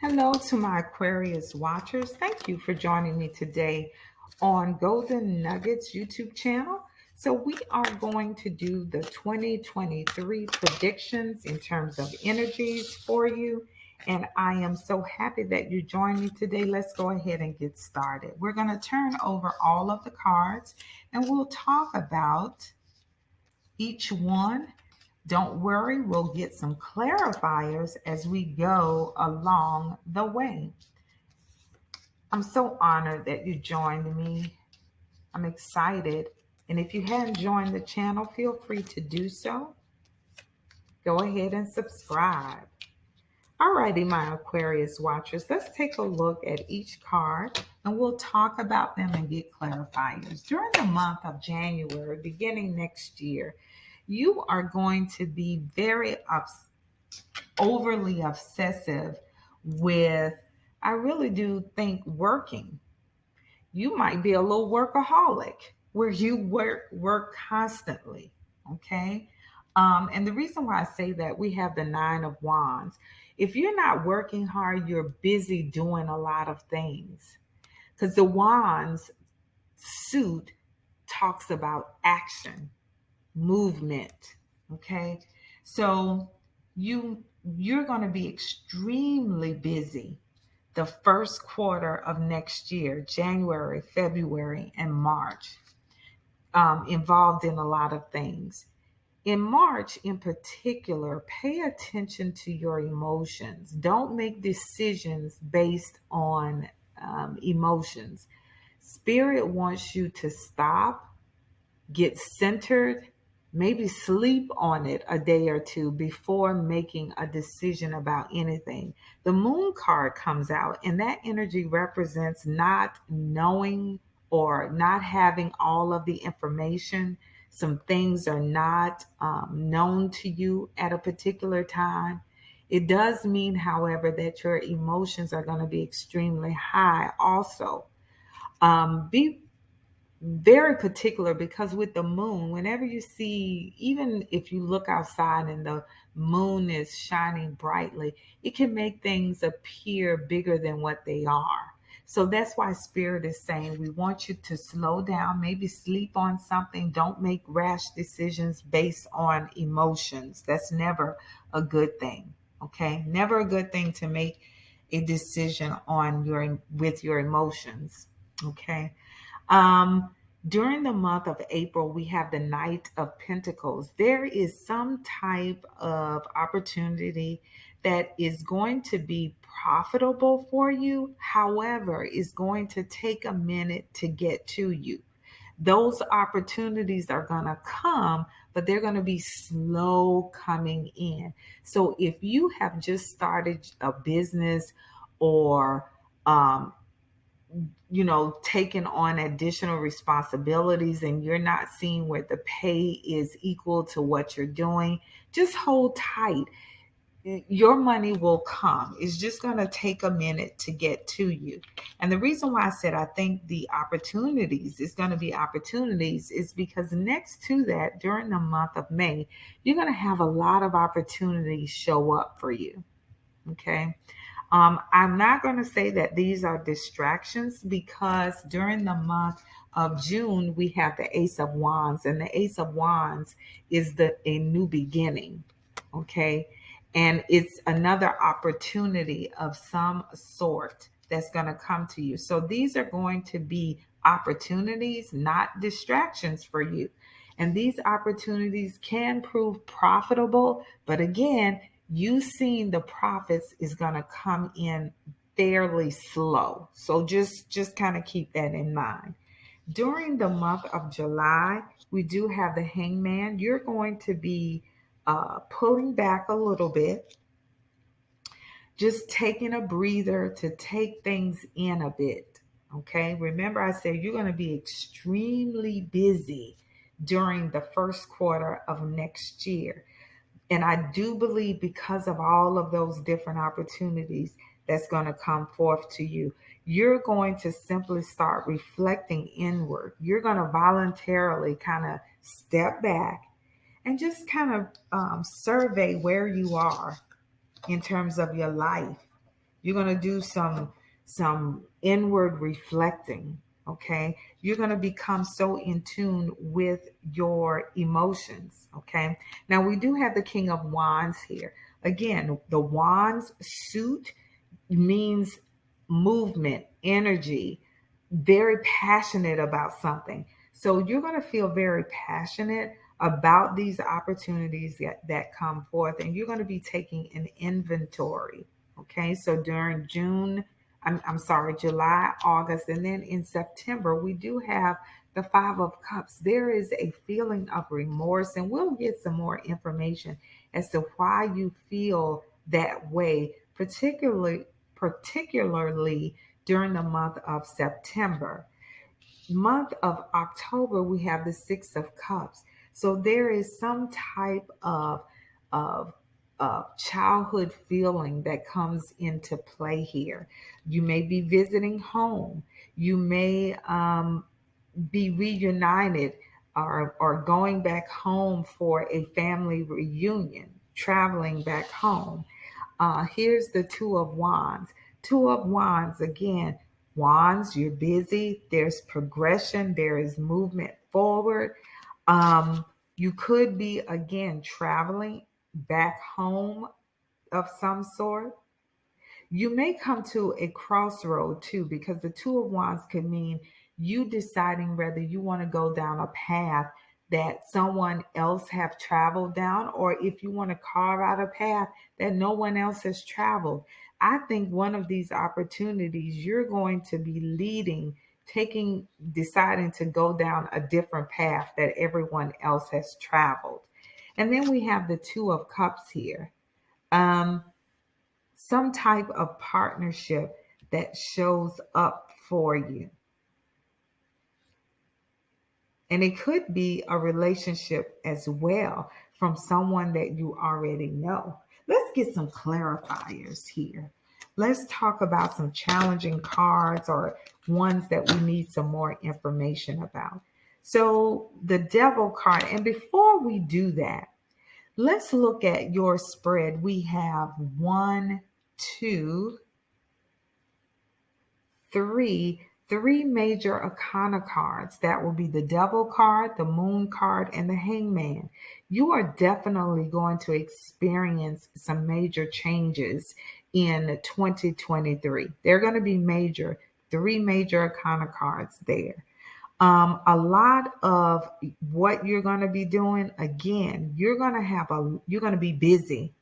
Hello to my Aquarius watchers. Thank you for joining me today on Golden Nuggets YouTube channel. So we are going to do the 2023 predictions in terms of energies for you. And I am so happy that you joined me today. Let's go ahead and get started. We're going to turn over all of the cards and we'll talk about each one. Don't worry, we'll get some clarifiers as we go along the way. I'm so honored that you joined me. I'm excited. And if you hadn't joined the channel, feel free to do so. Go ahead and subscribe. Alrighty, my Aquarius watchers, let's take a look at each card and we'll talk about them and get clarifiers. During the month of January, beginning next year, you are going to be very overly obsessive with, I really do think, working. You might be a little workaholic where you work constantly. Okay. And the reason why I say that, we have the Nine of Wands. If you're not working hard, you're busy doing a lot of things, because the Wands suit talks about action, movement. Okay. So you're going to be extremely busy the first quarter of next year, January, February, and March, involved in a lot of things. In March, in particular, pay attention to your emotions. Don't make decisions based on emotions. Spirit wants you to stop, get centered, maybe sleep on it a day or two before making a decision about anything. The moon card comes out, and that energy represents not knowing or not having all of the information. Some things are not known to you at a particular time. It does mean, however, that your emotions are going to be extremely high also. Be very particular, because with the moon, whenever you see, even if you look outside and the moon is shining brightly, it can make things appear bigger than what they are. So that's why Spirit is saying we want you to slow down, maybe sleep on something. Don't make rash decisions based on emotions. That's never a good thing. Okay, never a good thing to make a decision on your with your emotions. Okay. During the month of April, we have the Knight of Pentacles. There is some type of opportunity that is going to be profitable for you. However, it's going to take a minute to get to you. Those opportunities are going to come, but they're going to be slow coming in. So if you have just started a business, or taking on additional responsibilities and you're not seeing where the pay is equal to what you're doing, just hold tight. Your money will come. It's just going to take a minute to get to you. And the reason why I said I think the opportunities is going to be opportunities is because next to that, during the month of May, you're going to have a lot of opportunities show up for you. Okay. I'm not going to say that these are distractions, because during the month of June, we have the Ace of Wands, and the Ace of Wands is a new beginning. Okay. And it's another opportunity of some sort that's going to come to you. So these are going to be opportunities, not distractions for you. And these opportunities can prove profitable, but again, you seeing the profits is going to come in fairly slow. So just kind of keep that in mind. During the month of July, we do have the Hangman. You're going to be pulling back a little bit, just taking a breather to take things in a bit. Okay. Remember, I said you're going to be extremely busy during the first quarter of next year. And I do believe, because of all of those different opportunities that's going to come forth to you, you're going to simply start reflecting inward. You're going to voluntarily kind of step back and just kind of survey where you are in terms of your life. You're going to do some inward reflecting. Okay. You're going to become so in tune with your emotions. Okay. Now we do have the King of Wands here. Again, the Wands suit means movement, energy, very passionate about something. So you're going to feel very passionate about these opportunities that come forth, and you're going to be taking an inventory. Okay, so during I'm sorry, July, August, and then in September, we do have the Five of Cups. There is a feeling of remorse, and we'll get some more information as to why you feel that way, particularly during the month of September. Month of October, we have the Six of Cups. So there is some type of childhood feeling that comes into play here. You may be visiting home. You may be reunited or going back home for a family reunion, traveling back home. Here's the Two of Wands. Two of Wands, again, Wands, you're busy. There's progression, there is movement forward. Um, you could be, again, traveling back home of some sort. You may come to a crossroad too, because the Two of Wands could mean you deciding whether you want to go down a path that someone else have traveled down, or if you want to carve out a path that no one else has traveled. I think one of these opportunities you're going to be leading, deciding to go down a different path that everyone else has traveled. And then we have the Two of Cups here. Um, some type of partnership that shows up for you. And it could be a relationship as well from someone that you already know. Let's get some clarifiers here. Let's talk about some challenging cards or ones that we need some more information about. So, the Devil card. And before we do that, let's look at your spread. We have one, two, three major arcana cards. That will be the Devil card, the Moon card, and the Hangman. You are definitely going to experience some major changes in 2023. They're going to be major, three major arcana cards there. A lot of what you're going to be doing, again, you're going to be busy.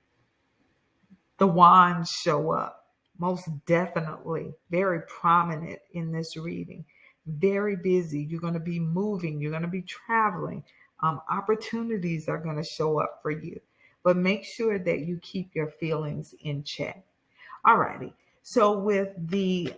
The wands show up, most definitely, very prominent in this reading. Very busy. You're going to be moving, you're going to be traveling. Opportunities are going to show up for you, but make sure that you keep your feelings in check. All righty. So with the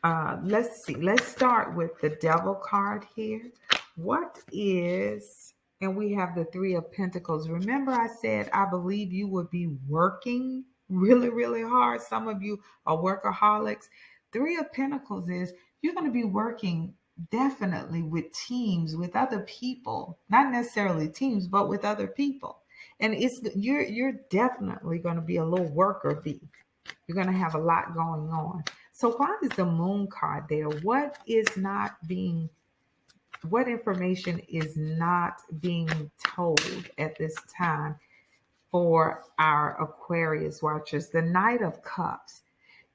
let's start with the Devil card here. What is, and we have the Three of Pentacles. Remember, I said I believe you would be working really, really hard. Some of you are workaholics. Three of Pentacles is you're going to be working definitely with teams, with other people, not necessarily teams, but with other people. And you're definitely going to be a little worker bee. You're going to have a lot going on. So why is the Moon card there? What information is not being told at this time for our Aquarius watchers? The Knight of Cups.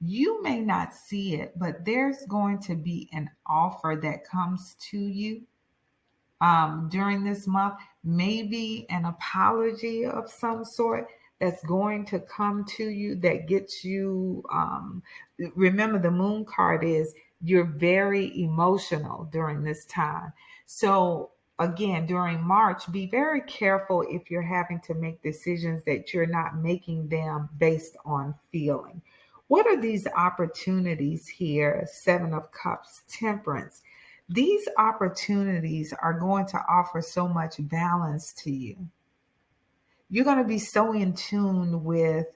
You may not see it, but there's going to be an offer that comes to you during this month, maybe an apology of some sort that's going to come to you that gets you. Remember, the Moon card is you're very emotional during this time. So, again, during March, be very careful if you're having to make decisions that you're not making them based on feeling. What are these opportunities here? Seven of Cups, Temperance. These opportunities are going to offer so much balance to you. You're going to be so in tune with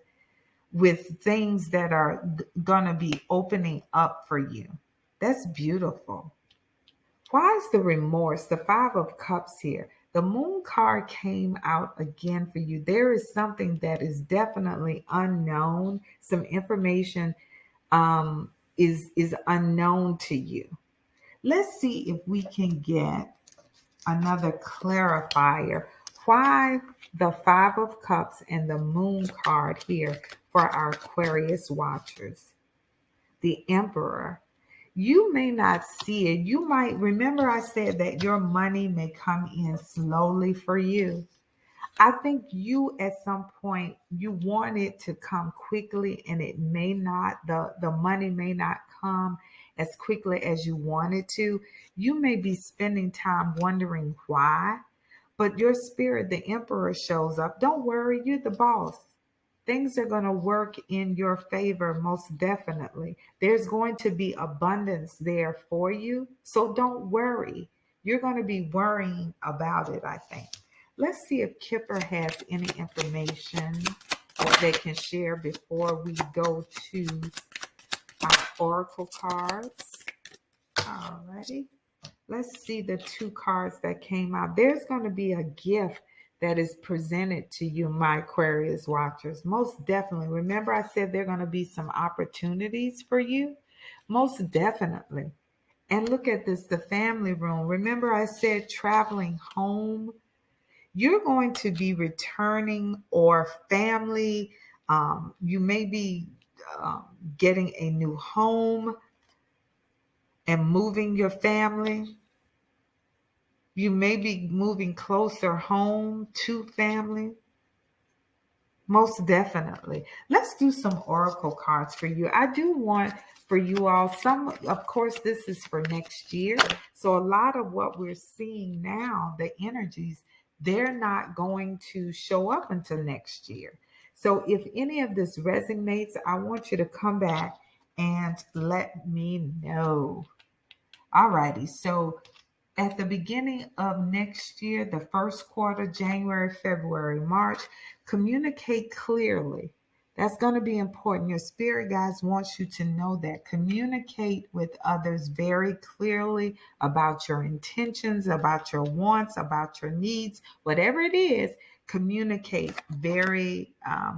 things that are going to be opening up for you. That's beautiful. Why is the remorse, the Five of Cups here? The moon card came out again for you. There is something that is definitely unknown. Some information is unknown to you. Let's see if we can get another clarifier. Why the Five of Cups and the Moon card here for our Aquarius watchers? The Emperor. You may not see it. You might remember I said that your money may come in slowly for you. I think you at some point you want it to come quickly and it may not, the money may not come as quickly as you want it to. You may be spending time wondering why, but your spirit, the emperor, shows up. Don't worry, you're the boss. Things are going to work in your favor, most definitely. There's going to be abundance there for you. So don't worry. You're going to be worrying about it, I think. Let's see if Kipper has any information that they can share before we go to our oracle cards. Alrighty. Let's see the two cards that came out. There's going to be a gift that is presented to you, my Aquarius watchers. Most definitely. Remember, I said there are going to be some opportunities for you? Most definitely. And look at this, the family room. Remember, I said traveling home. You're going to be returning or family. You may be getting a new home and moving your family. You may be moving closer home to family. Most definitely. Let's do some oracle cards for you. I do want for you all some, of course, this is for next year. So a lot of what we're seeing now, the energies, they're not going to show up until next year. So if any of this resonates, I want you to come back and let me know. Alrighty. So at the beginning of next year, the first quarter, January, February, March, communicate clearly. That's going to be important. Your spirit guides wants you to know that. Communicate with others very clearly about your intentions, about your wants, about your needs, whatever it is, communicate very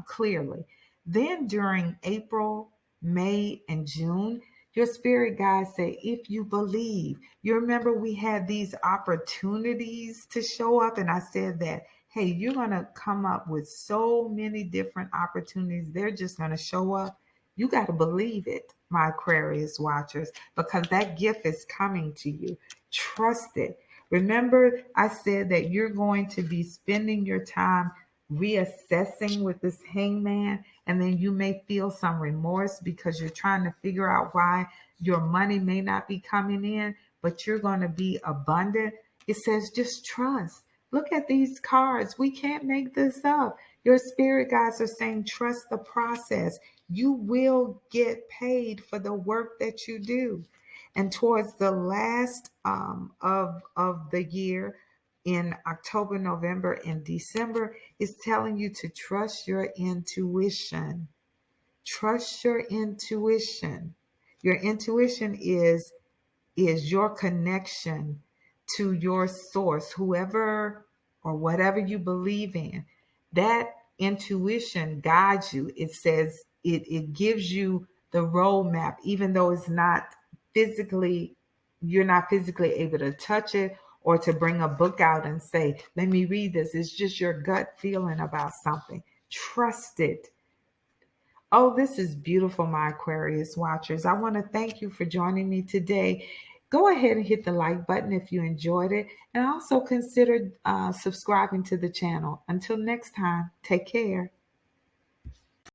clearly. Then during April, May, and June, your spirit guides say, if you believe, you remember we had these opportunities to show up, and I said that, hey, you're going to come up with so many different opportunities. They're just going to show up. You got to believe it, my Aquarius watchers, because that gift is coming to you. Trust it. Remember, I said that you're going to be spending your time reassessing with this hangman, and then you may feel some remorse because you're trying to figure out why your money may not be coming in, but you're going to be abundant. It says just trust. Look at these cards. We can't make this up. Your spirit guides are saying trust the process. You will get paid for the work that you do. And towards the last of the year, in October, November, and December, is telling you to trust your intuition. Trust your intuition. Your intuition is your connection to your source, whoever or whatever you believe in. That intuition guides you. It says it gives you the roadmap, even though it's not physically, you're not physically able to touch it or to bring a book out and say, let me read this. It's just your gut feeling about something. Trust it. Oh, this is beautiful, my Aquarius watchers. I want to thank you for joining me today. Go ahead and hit the like button if you enjoyed it, and also consider subscribing to the channel. Until next time, take care.